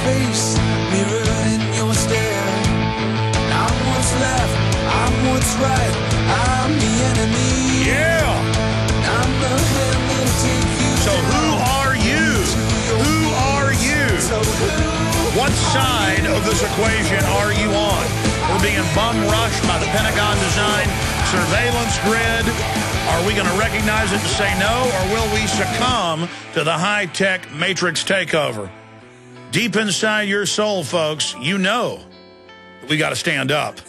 face mirrored in your stare. I'm what's left, I'm what's right, I'm the enemy. Yeah! I'm the hand that'll take you. So who are you? Who are you? What side of this equation are you on? We're being bum rushed by the Pentagon design surveillance grid. Are we going to recognize it and say no, or will we succumb to the high-tech matrix takeover? Deep inside your soul, folks, you know that we got to stand up.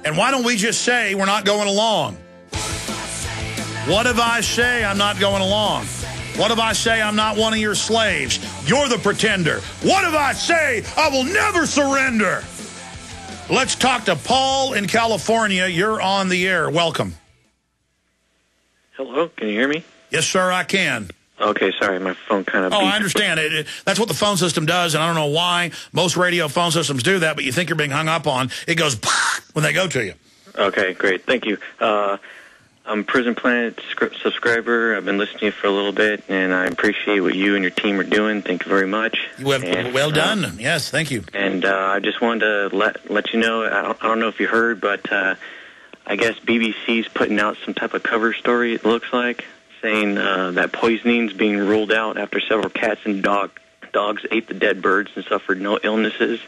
And why don't we just say we're not going along? What if I say I'm not going along? What if I say I'm not one of your slaves? You're the pretender. What if I say I will never surrender? Let's talk to Paul in California. You're on the air. Welcome. Hello, can you hear me? Yes, sir, I can. Okay, sorry, my phone kind of Oh, beeped. I understand. That's what the phone system does, and I don't know why most radio phone systems do that, but you think you're being hung up on. It goes when they go to you. Okay, great, thank you. I'm a Prison Planet subscriber. I've been listening to you for a little bit, and I appreciate what you and your team are doing. Thank you very much. Well done. Yes, thank you. And I just wanted to let you know, I don't know if you heard, but I guess BBC's putting out some type of cover story, it looks like, saying that poisoning's being ruled out after several cats and dogs ate the dead birds and suffered no illnesses,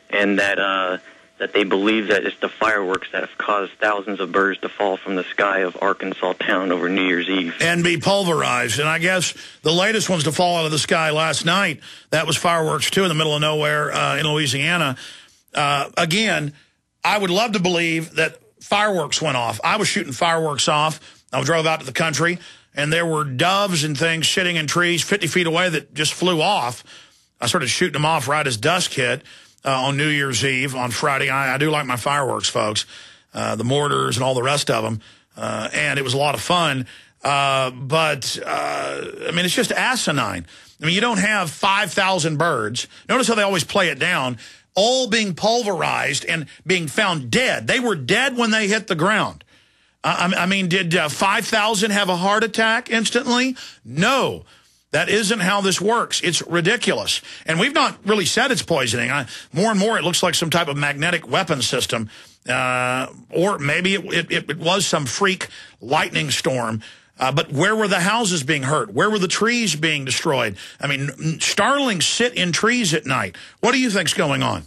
and that they believe that it's the fireworks that have caused thousands of birds to fall from the sky of Arkansas town over New Year's Eve. And be pulverized. And I guess the latest ones to fall out of the sky last night, that was fireworks, too, in the middle of nowhere in Louisiana. Again, I would love to believe that fireworks went off. I was shooting fireworks off. I drove out to the country, and there were doves and things sitting in trees 50 feet away that just flew off. I started shooting them off right as dusk hit. On New Year's Eve, on Friday. I do like my fireworks, folks, the mortars and all the rest of them, and it was a lot of fun. I mean, it's just asinine. I mean, you don't have 5,000 birds. Notice how they always play it down, all being pulverized and being found dead. They were dead when they hit the ground. I mean, did 5,000 have a heart attack instantly? No. That isn't how this works. It's ridiculous. And we've not really said it's poisoning. More and more, it looks like some type of magnetic weapon system. Or maybe it was some freak lightning storm. But where were the houses being hurt? Where were the trees being destroyed? I mean, starlings sit in trees at night. What do you think's going on?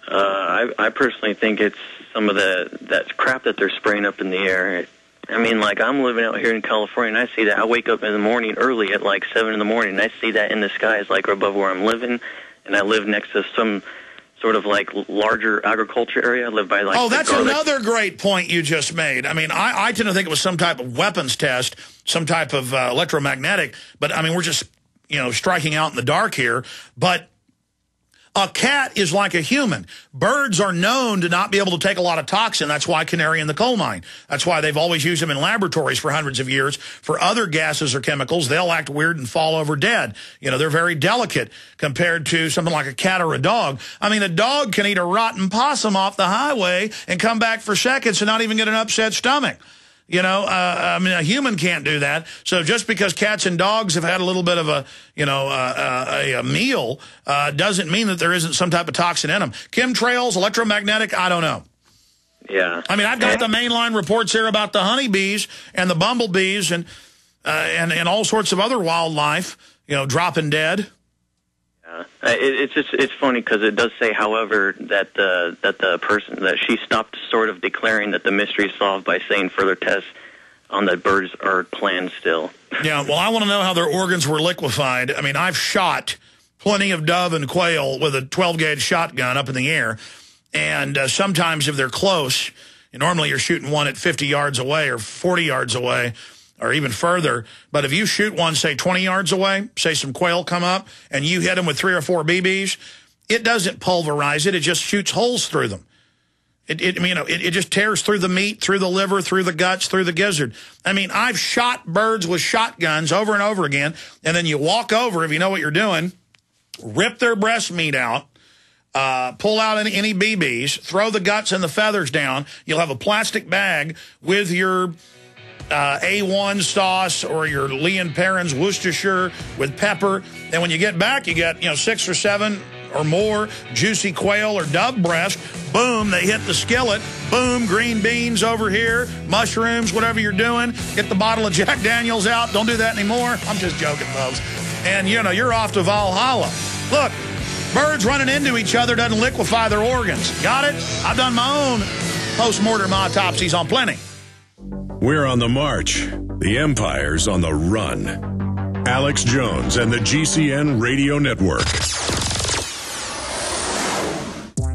I personally think it's some of that crap that they're spraying up in the air. I mean, like, I'm living out here in California, and I see that. I wake up in the morning early at, like, 7 in the morning, and I see that in the skies, like, above where I'm living, and I live next to some sort of, like, larger agriculture area. I live by, like... Oh, that's another great point you just made. I mean, I tend to think it was some type of weapons test, some type of electromagnetic, but, I mean, we're just, you know, striking out in the dark here, but... A cat is like a human. Birds are known to not be able to take a lot of toxin. That's why canary in the coal mine. That's why they've always used them in laboratories for hundreds of years. For other gases or chemicals, they'll act weird and fall over dead. You know, they're very delicate compared to something like a cat or a dog. I mean, a dog can eat a rotten possum off the highway and come back for seconds and not even get an upset stomach. You know, I mean, a human can't do that. So just because cats and dogs have had a little bit of a, you know, a meal doesn't mean that there isn't some type of toxin in them. Chemtrails, electromagnetic, I don't know. Yeah. I mean, I've got the mainline reports here about the honeybees and the bumblebees and all sorts of other wildlife, you know, dropping dead. It's funny because it does say, however, that the person that she stopped sort of declaring that the mystery is solved by saying further tests on the birds are planned still. Yeah, well, I want to know how their organs were liquefied. I mean, I've shot plenty of dove and quail with a 12-gauge shotgun up in the air, and sometimes if they're close, and normally you're shooting one at 50 yards away or 40 yards away, or even further. But if you shoot one, say, 20 yards away, say some quail come up, and you hit them with 3 or 4 BBs, it doesn't pulverize it. It just shoots holes through them. It just tears through the meat, through the liver, through the guts, through the gizzard. I mean, I've shot birds with shotguns over and over again, and then you walk over, if you know what you're doing, rip their breast meat out, pull out any BBs, throw the guts and the feathers down. You'll have a plastic bag with your... A1 sauce or your Lee and Perrins Worcestershire with pepper. And when you get back, you got, 6 or 7 or more juicy quail or dove breast, boom, they hit the skillet. Boom, green beans over here, mushrooms, whatever you're doing. Get the bottle of Jack Daniels out. Don't do that anymore. I'm just joking, folks. And, you know, you're off to Valhalla. Look, birds running into each other doesn't liquefy their organs. Got it? I've done my own post-mortem autopsies on plenty. We're on the march. The Empire's on the run. Alex Jones and the GCN Radio Network.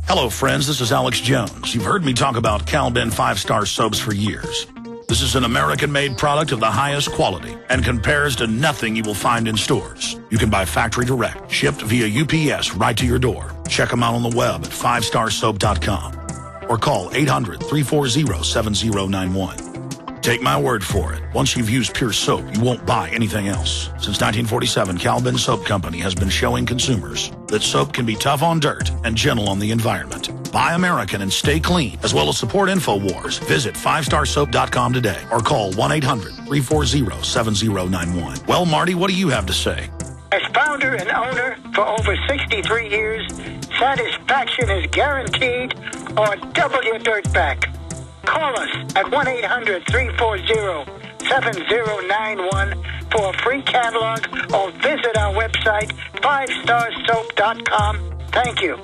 Hello, friends. This is Alex Jones. You've heard me talk about Cal-Ben 5-star soaps for years. This is an American-made product of the highest quality and compares to nothing you will find in stores. You can buy factory direct, shipped via UPS right to your door. Check them out on the web at 5starsoap.com or call 800-340-7091. Take my word for it. Once you've used pure soap, you won't buy anything else. Since 1947, Cal-Ben Soap Company has been showing consumers that soap can be tough on dirt and gentle on the environment. Buy American and stay clean, as well as support InfoWars. Visit 5starsoap.com today or call 1-800-340-7091. Well, Marty, what do you have to say? As founder and owner for over 63 years, satisfaction is guaranteed or double your dirt back. Call us at 1-800-340-7091 for a free catalog or visit our website, 5starsoap.com. Thank you.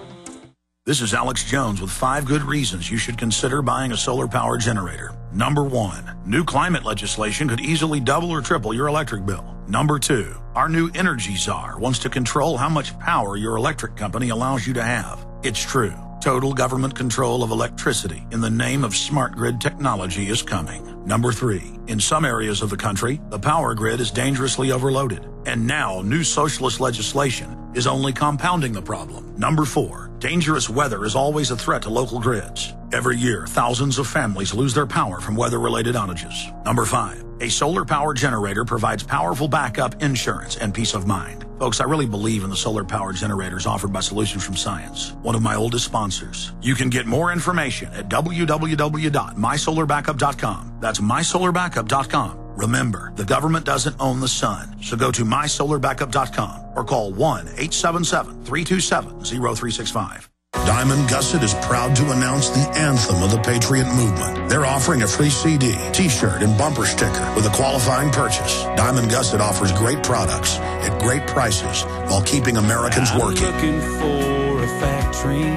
This is Alex Jones with 5 good reasons you should consider buying a solar power generator. Number 1, new climate legislation could easily double or triple your electric bill. Number 2, our new energy czar wants to control how much power your electric company allows you to have. It's true. Total government control of electricity in the name of smart grid technology is coming. Number 3, in some areas of the country, the power grid is dangerously overloaded. And now, new socialist legislation is only compounding the problem. Number 4, dangerous weather is always a threat to local grids. Every year, thousands of families lose their power from weather-related outages. Number 5, a solar power generator provides powerful backup insurance and peace of mind. Folks, I really believe in the solar power generators offered by Solutions from Science, one of my oldest sponsors. You can get more information at www.mysolarbackup.com. That's mysolarbackup.com. Remember, the government doesn't own the sun, so go to mysolarbackup.com or call 1-877-327-0365. Diamond Gusset is proud to announce the anthem of the Patriot Movement. They're offering a free CD, T-shirt, and bumper sticker with a qualifying purchase. Diamond Gusset offers great products at great prices while keeping Americans working. I'm looking for a factory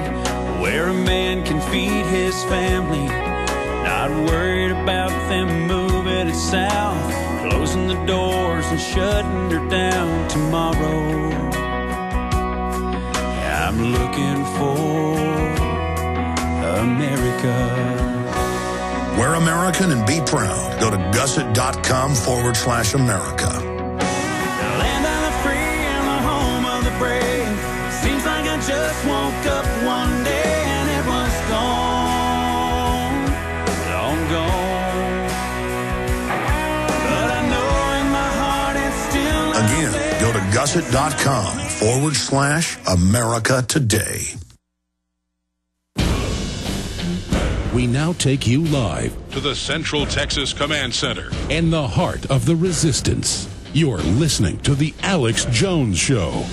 where a man can feed his family. Not worried about them moving it south, closing the doors and shutting her down tomorrow. I'm looking for America. We're American and be proud. Go to gusset.com/America. The land of the free and the home of the brave. Seems like I just woke up one day and it was gone, long gone. But I know in my heart it's still Again, go to gusset.com/America today. We now take you live To the Central Texas Command Center. in the heart of the resistance. You're listening to The Alex Jones Show.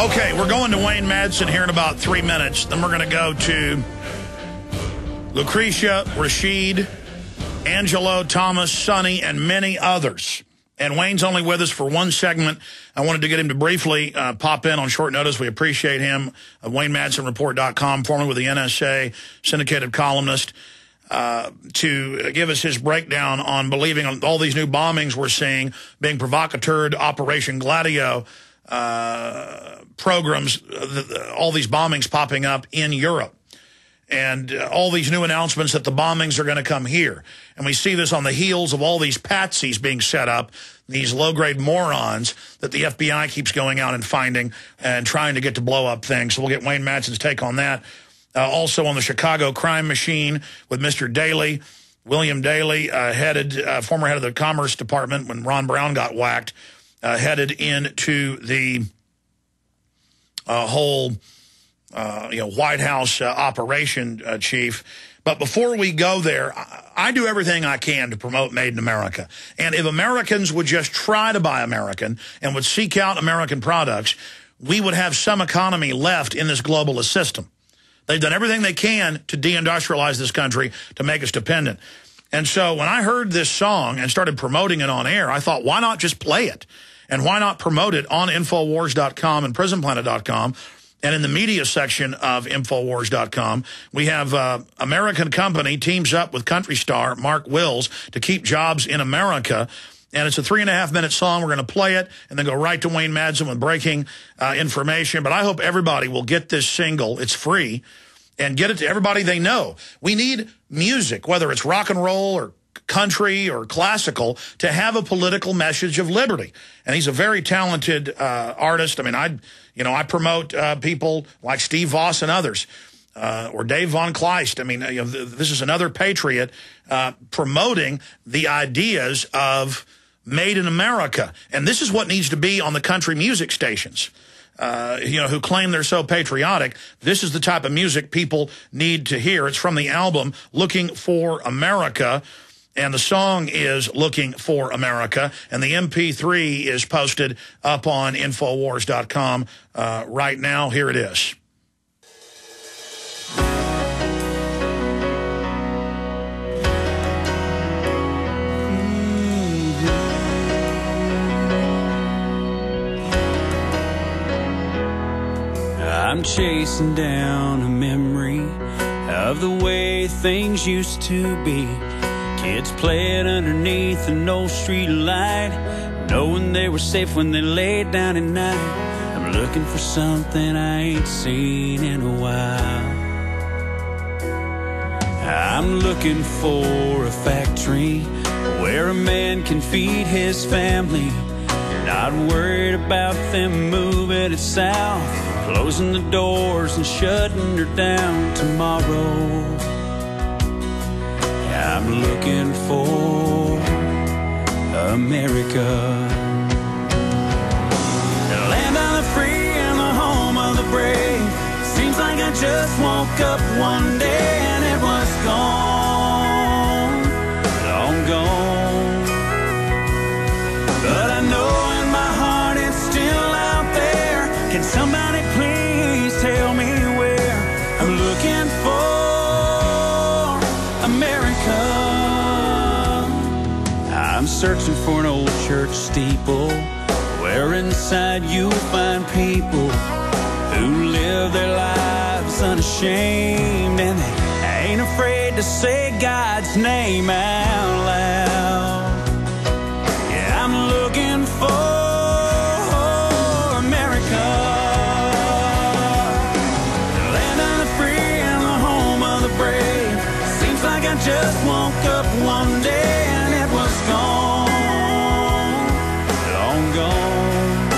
Okay, we're going to Wayne Madsen here in about 3 minutes. Then we're going to go to Lucretia, Rashid, Angelo, Thomas, Sonny, and many others. And Wayne's only with us for one segment. I wanted to get him to briefly pop in on short notice. We appreciate him. WayneMadsenReport.com, formerly with the NSA, syndicated columnist, to give us his breakdown on believing on all these new bombings we're seeing, being provocateur, Operation Gladio programs, all these bombings popping up in Europe. And all these new announcements that the bombings are going to come here. And we see this on the heels of all these patsies being set up, these low-grade morons that the FBI keeps going out and finding and trying to get to blow up things. So we'll get Wayne Madsen's take on that. Also on the Chicago crime machine with Mr. Daley, William Daley, former head of the Commerce Department when Ron Brown got whacked, headed into the whole White House operation chief. But before we go there, I do everything I can to promote Made in America. And if Americans would just try to buy American and would seek out American products, we would have some economy left in this globalist system. They've done everything they can to deindustrialize this country, to make us dependent. And so when I heard this song and started promoting it on air, I thought, why not just play it? And why not promote it on Infowars.com and PrisonPlanet.com? And in the media section of Infowars.com, we have American company teams up with country star Mark Wills to keep jobs in America. And it's a 3.5-minute song. We're going to play it and then go right to Wayne Madsen with breaking information. But I hope everybody will get this single. It's free. And get it to everybody they know. We need music, whether it's rock and roll or country or classical, to have a political message of liberty. And he's a very talented artist. I mean, I promote people like Steve Voss and others, or Dave Von Kleist. I mean, this is another patriot promoting the ideas of Made in America. And this is what needs to be on the country music stations. Who claim they're so patriotic. This is the type of music people need to hear. It's from the album Looking for America, and the song is Looking for America, and the MP3 is posted up on Infowars.com right now. Here it is. I'm chasing down a memory of the way things used to be. Kids playing underneath an old street light, knowing they were safe when they laid down at night. I'm looking for something I ain't seen in a while. I'm looking for a factory where a man can feed his family, not worried about them moving it south, closing the doors and shutting her down tomorrow. I'm looking for America, the land of the free and the home of the brave. Seems like I just woke up one day and it was gone, long gone. But I know in my heart it's still out there. Can somebody please tell me where? I'm looking for America. I'm searching for an old church steeple where inside you'll find people who live their lives unashamed, and they ain't afraid to say God's name out loud. Yeah, I'm looking for just woke up one day and it was gone, long gone.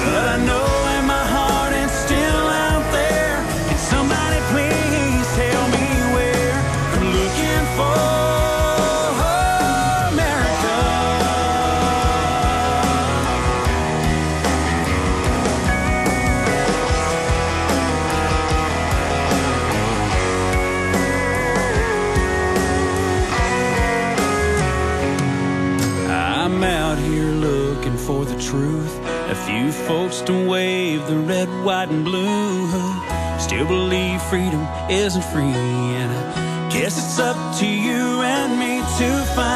But I know in my heart it's still out there. Can somebody please tell me where? I'm looking for for the truth. A few folks to wave the red, white, and blue, still believe freedom isn't free, and I guess it's up to you and me to find